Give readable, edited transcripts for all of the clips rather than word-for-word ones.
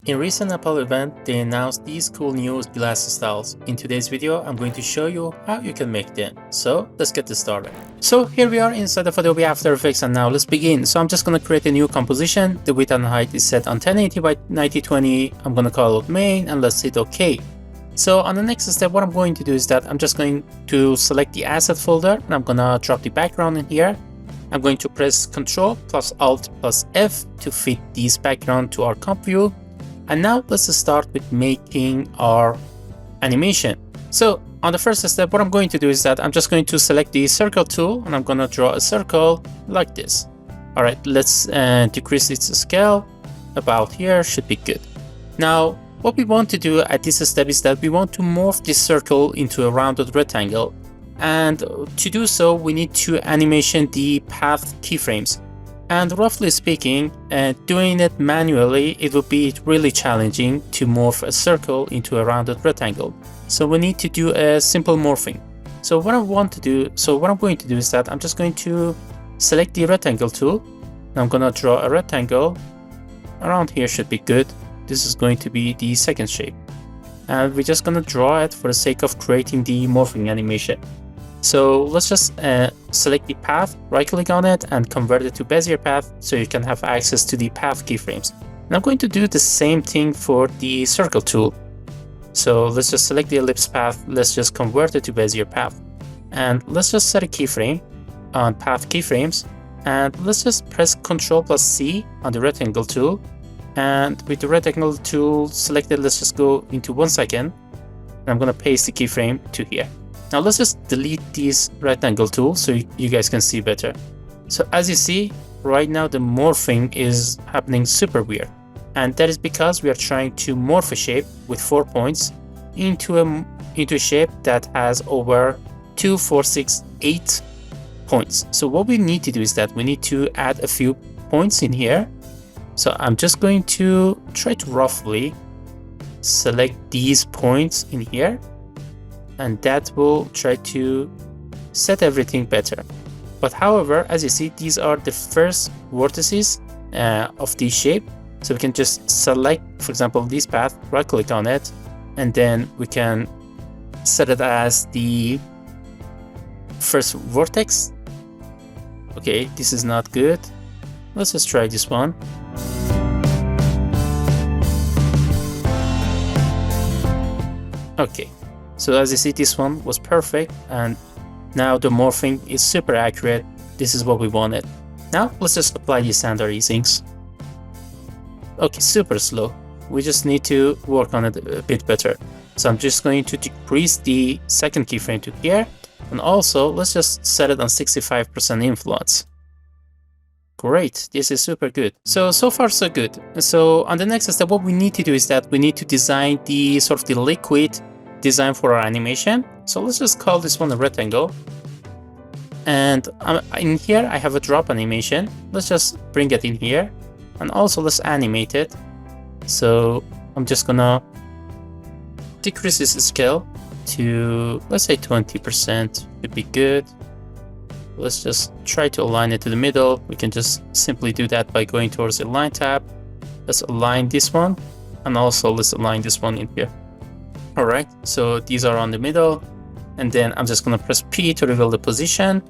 In recent Apple event, they announced these cool new glass styles. In today's video, I'm going to show you how you can make them. So let's get this started. So here we are inside of Adobe After Effects, and now let's begin. So I'm just going to create a new composition. The width and height is set on 1080 by 9020. I'm going to call it main and let's hit OK. So on the next step, what I'm going to do is that I'm just going to select the asset folder and I'm going to drop the background in here. I'm going to press Ctrl plus Alt plus F to fit this background to our comp view. And now let's start with making our animation. So on the first step, what I'm going to do is that I'm just going to select the circle tool and I'm going to draw a circle like this. All right, let's decrease its scale. About here should be good. Now, what we want to do at this step is that we want to morph this circle into a rounded rectangle. And to do so, we need to animation the path keyframes. And roughly speaking, doing it manually, it would be really challenging to morph a circle into a rounded rectangle. So we need to do a simple morphing. So what I'm going to do is that I'm just going to select the rectangle tool. And I'm going to draw a rectangle. Around here should be good. This is going to be the second shape. And we're just going to draw it for the sake of creating the morphing animation. So let's just select the path, right click on it and convert it to Bezier path so you can have access to the path keyframes. And I'm going to do the same thing for the circle tool. So let's just select the ellipse path, let's just convert it to Bezier path. And let's just set a keyframe on path keyframes. And let's just press Ctrl plus C on the rectangle tool. And with the rectangle tool selected, let's just go into 1 second. And I'm going to paste the keyframe to here. Now let's just delete these rectangle tools so you guys can see better. So as you see, right now the morphing is happening super weird. And that is because we are trying to morph a shape with 4 points into a shape that has over 2, 4, 6, 8 points. So what we need to do is that we need to add a few points in here. So I'm just going to try to roughly select these points in here. And that will try to set everything better. But however, as you see, these are the first vertices of the shape. So we can just select, for example, this path, right click on it, and then we can set it as the first vertex. Okay, this is not good. Let's just try this one. Okay. So as you see, this one was perfect, and now the morphing is super accurate. This is what we wanted. Now let's just apply the standard easings. Okay, super slow. We just need to work on it a bit better. So I'm just going to decrease the second keyframe to here, and also let's just set it on 65% influence. Great, this is super good. So far so good. So on the next step, what we need to do is that we need to design the sort of the liquid design for our animation. So let's just call this one a rectangle. And in here I have a drop animation. Let's just bring it in here, and also let's animate it. So I'm just gonna decrease this scale to, let's say 20% would be good. Let's just try to align it to the middle. We can just simply do that by going towards the Align tab. Let's align this one, and also let's align this one in here. Alright, so these are on the middle, and then I'm just going to press P to reveal the position,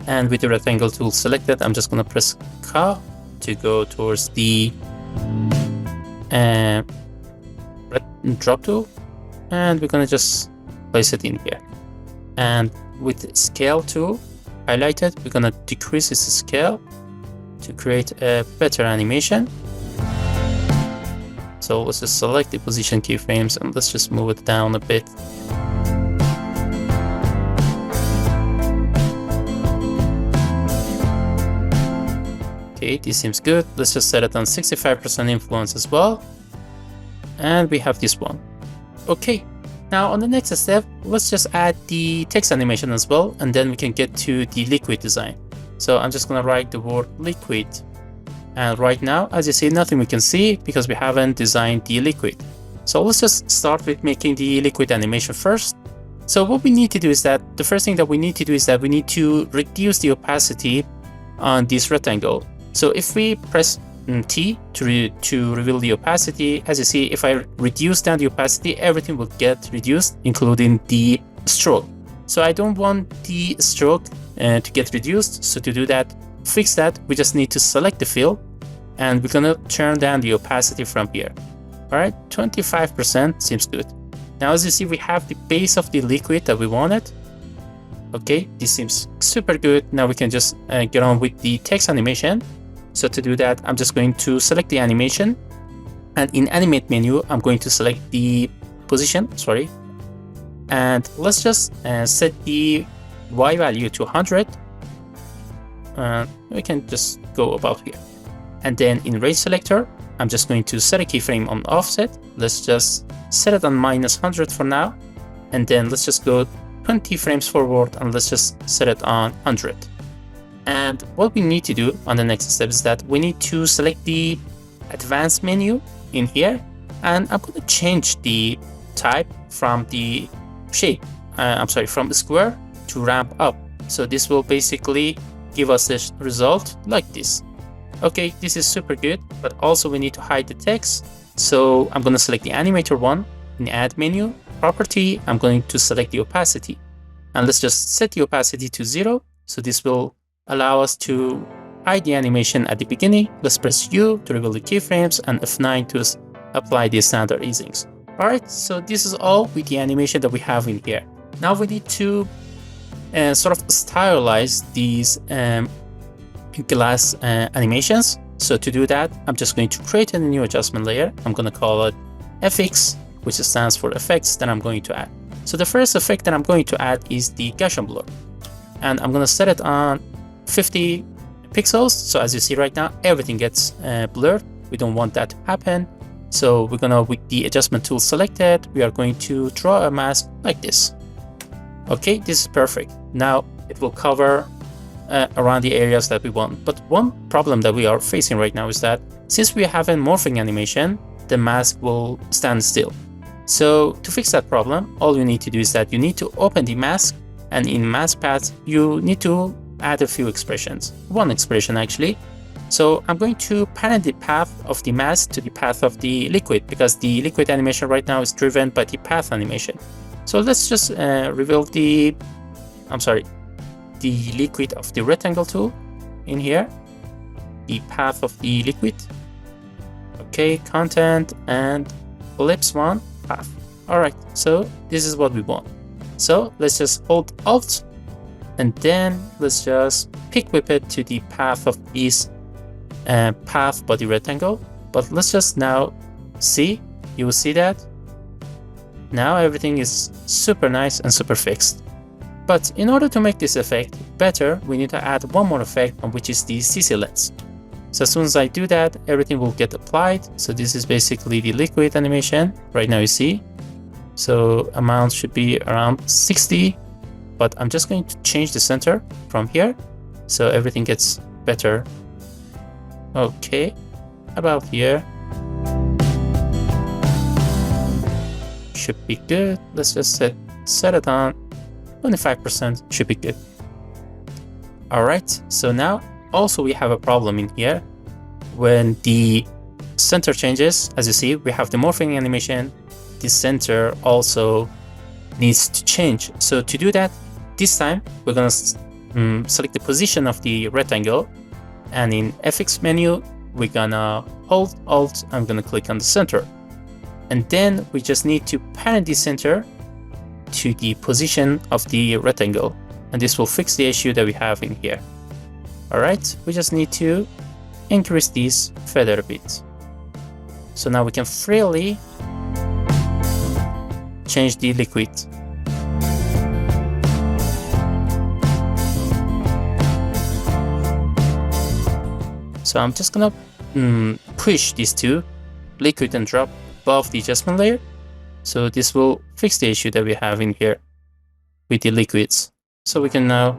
and with the rectangle tool selected, I'm just going to press K to go towards the drop tool, and we're going to just place it in here. And with the scale tool highlighted, we're going to decrease its scale to create a better animation. So let's just select the position keyframes and let's just move it down a bit. Okay, this seems good. Let's just set it on 65% influence as well. And we have this one. Okay, now on the next step, let's just add the text animation as well, and then we can get to the liquid design. So I'm just gonna write the word liquid. And right now, as you see, nothing we can see because we haven't designed the liquid. So let's just start with making the liquid animation first. So what we need to do is that the first thing that we need to do is that we need to reduce the opacity on this rectangle. So if we press T to reveal the opacity. As you see, if I reduce down the opacity, everything will get reduced, including the stroke. So I don't want the stroke to get reduced. So to do that, fix that, we just need to select the fill, and we're gonna turn down the opacity from here. All right, 25% seems good. Now, as you see, we have the base of the liquid that we wanted. Okay, this seems super good. Now we can just get on with the text animation. So to do that, I'm just going to select the animation, and in animate menu, I'm going to select the position, and let's just set the Y value to 100. We can just go about here. And then in range selector, I'm just going to set a keyframe on offset. Let's just set it on -100 for now. And then let's just go 20 frames forward, and let's just set it on 100. And what we need to do on the next step is that we need to select the advanced menu in here, and I'm going to change the type from the shape, from the square to ramp up. So this will basically give us a result like this. Okay, this is super good, but also we need to hide the text. So I'm going to select the animator one in add menu, property, I'm going to select the opacity, and let's just set the opacity to 0. So this will allow us to hide the animation at the beginning. Let's press U to reveal the keyframes and F9 to apply the standard easings. All right, so this is all with the animation that we have in here. Now we need to sort of stylize these glass animations. So to do that, I'm just going to create a new adjustment layer. I'm going to call it FX, which stands for effects that I'm going to add. So the first effect that I'm going to add is the Gaussian blur, and I'm going to set it on 50 pixels. So as you see right now, everything gets blurred. We don't want that to happen. So we're gonna, with the adjustment tool selected, we are going to draw a mask like this. Okay, this is perfect. Now it will cover around the areas that we want. But one problem that we are facing right now is that since we have a morphing animation, the mask will stand still. So to fix that problem, all you need to do is that you need to open the mask, and in mask path, you need to add a few expressions, one expression actually. So I'm going to parent the path of the mask to the path of the liquid, because the liquid animation right now is driven by the path animation. So let's just reveal the liquid of the rectangle tool in here, the path of the liquid. Okay, content and ellipse one path. All right, so this is what we want. So let's just hold Alt, and then let's just pick whip it to the path of this path body rectangle. But let's just now see, you will see that now everything is super nice and super fixed. But in order to make this effect better, we need to add one more effect, which is the CC lens. So as soon as I do that, everything will get applied. So this is basically the liquid animation right now, you see. So amount should be around 60, but I'm just going to change the center from here so everything gets better. Okay, about here should be good. Let's just set it on 25%, should be good. All right, so now also we have a problem in here. When the center changes, as you see, we have the morphing animation. The center also needs to change. So to do that, this time we're gonna select the position of the rectangle, and in FX menu, we're gonna hold Alt, I'm gonna click on the center. And then we just need to parent the center to the position of the rectangle, and this will fix the issue that we have in here. All right, we just need to increase this further a bit. So now we can freely change the liquid. So I'm just gonna push these two, liquid and drop, above the adjustment layer. So this will fix the issue that we have in here with the liquids. So we can now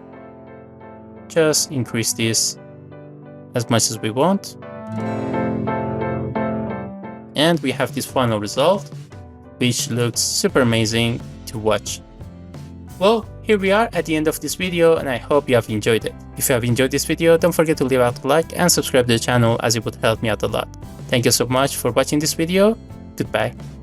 just increase this as much as we want. And we have this final result, which looks super amazing to watch. Well, here we are at the end of this video, and I hope you have enjoyed it. If you have enjoyed this video, don't forget to leave out a like and subscribe to the channel, as it would help me out a lot. Thank you so much for watching this video. Goodbye.